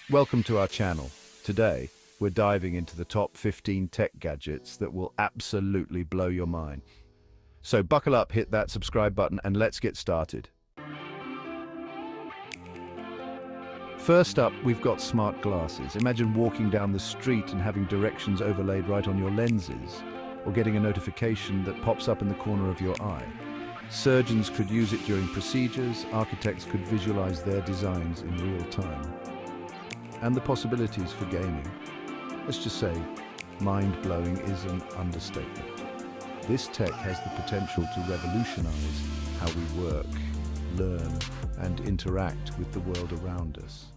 Welcome to our channel. Today, we're diving into the top 15 tech gadgets that will absolutely blow your mind. So buckle up, hit that subscribe button, and let's get started. First up, we've got smart glasses. Imagine walking down the street and having directions overlaid right on your lenses, or getting a notification that pops up in the corner of your eye. Surgeons could use it during procedures, architects could visualize their designs in real time. And the possibilities for gaming. Let's just say, mind-blowing is an understatement. This tech has the potential to revolutionize how we work, learn, and interact with the world around us.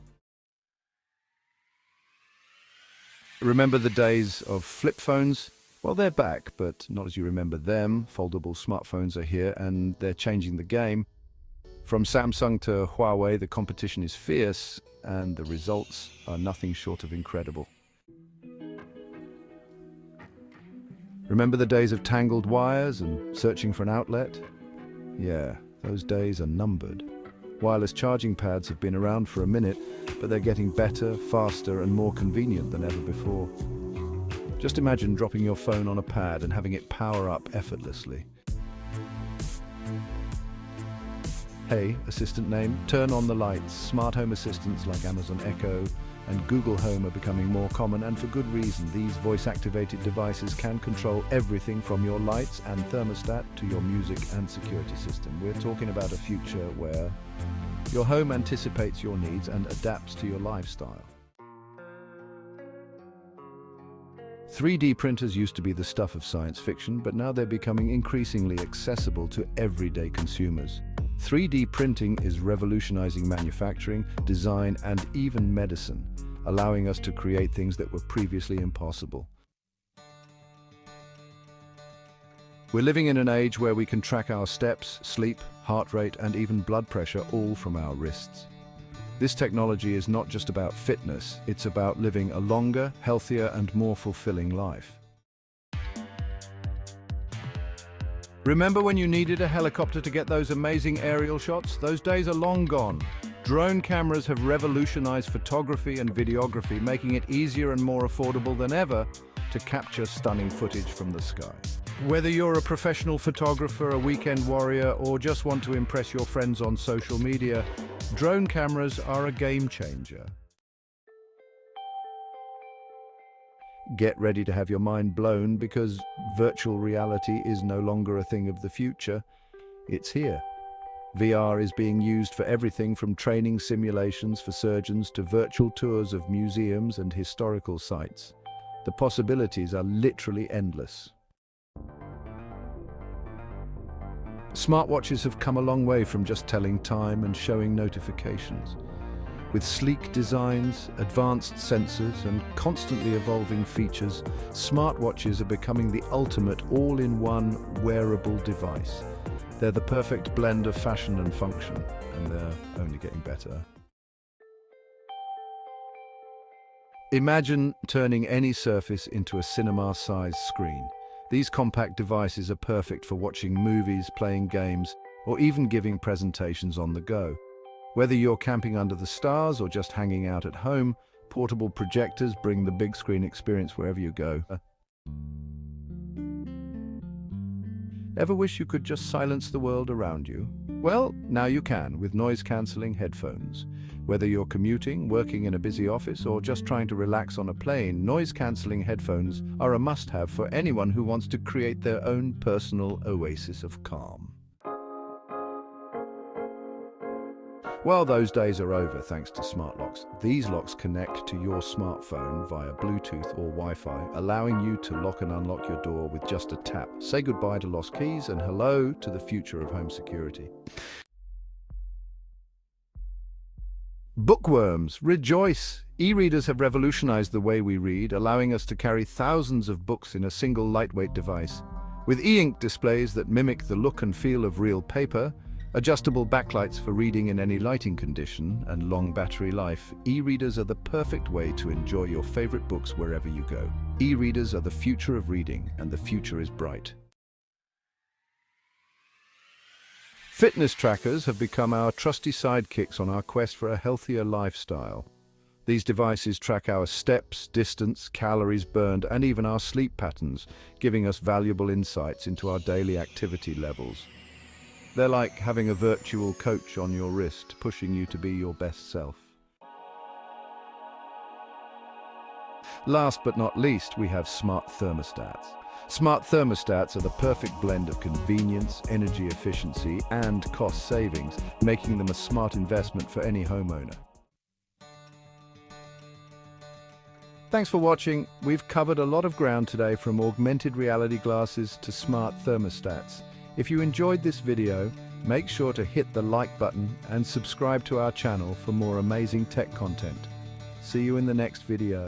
Remember the days of flip phones? Well, they're back, but not as you remember them. Foldable smartphones are here, and they're changing the game. From Samsung to Huawei, the competition is fierce, and the results are nothing short of incredible. Remember the days of tangled wires and searching for an outlet? Yeah, those days are numbered. Wireless charging pads have been around for a minute, but they're getting better, faster, and more convenient than ever before. Just imagine dropping your phone on a pad and having it power up effortlessly. Hey, assistant name, turn on the lights. Smart home assistants like Amazon Echo and Google Home are becoming more common, and for good reason. These voice-activated devices can control everything from your lights and thermostat to your music and security system. We're talking about a future where your home anticipates your needs and adapts to your lifestyle. 3D printers used to be the stuff of science fiction, but now they're becoming increasingly accessible to everyday consumers. 3D printing is revolutionizing manufacturing, design, and even medicine, allowing us to create things that were previously impossible. We're living in an age where we can track our steps, sleep, heart rate, and even blood pressure all from our wrists. This technology is not just about fitness, it's about living a longer, healthier, and more fulfilling life. Remember when you needed a helicopter to get those amazing aerial shots? Those days are long gone. Drone cameras have revolutionized photography and videography, making it easier and more affordable than ever to capture stunning footage from the sky. Whether you're a professional photographer, a weekend warrior, or just want to impress your friends on social media, drone cameras are a game changer. Get ready to have your mind blown, because virtual reality is no longer a thing of the future. It's here. VR is being used for everything from training simulations for surgeons to virtual tours of museums and historical sites. The possibilities are literally endless. Smartwatches have come a long way from just telling time and showing notifications. With sleek designs, advanced sensors, and constantly evolving features, smartwatches are becoming the ultimate all-in-one wearable device. They're the perfect blend of fashion and function, and they're only getting better. Imagine turning any surface into a cinema-sized screen. These compact devices are perfect for watching movies, playing games, or even giving presentations on the go. Whether you're camping under the stars or just hanging out at home, portable projectors bring the big screen experience wherever you go. Ever wish you could just silence the world around you? Well, now you can with noise-cancelling headphones. Whether you're commuting, working in a busy office, or just trying to relax on a plane, noise-cancelling headphones are a must-have for anyone who wants to create their own personal oasis of calm. Well, those days are over thanks to smart locks. These locks connect to your smartphone via Bluetooth or Wi-Fi, allowing you to lock and unlock your door with just a tap. Say goodbye to lost keys and hello to the future of home security. Bookworms, rejoice! E-readers have revolutionized the way we read, allowing us to carry thousands of books in a single lightweight device. With e-ink displays that mimic the look and feel of real paper, adjustable backlights for reading in any lighting condition, and long battery life, e-readers are the perfect way to enjoy your favorite books wherever you go. E-readers are the future of reading, and the future is bright. Fitness trackers have become our trusty sidekicks on our quest for a healthier lifestyle. These devices track our steps, distance, calories burned, and even our sleep patterns, giving us valuable insights into our daily activity levels. They're like having a virtual coach on your wrist, pushing you to be your best self. Last but not least, we have smart thermostats. Smart thermostats are the perfect blend of convenience, energy efficiency, and cost savings, making them a smart investment for any homeowner. Thanks for watching. We've covered a lot of ground today, from augmented reality glasses to smart thermostats. If you enjoyed this video, make sure to hit the like button and subscribe to our channel for more amazing tech content. See you in the next video.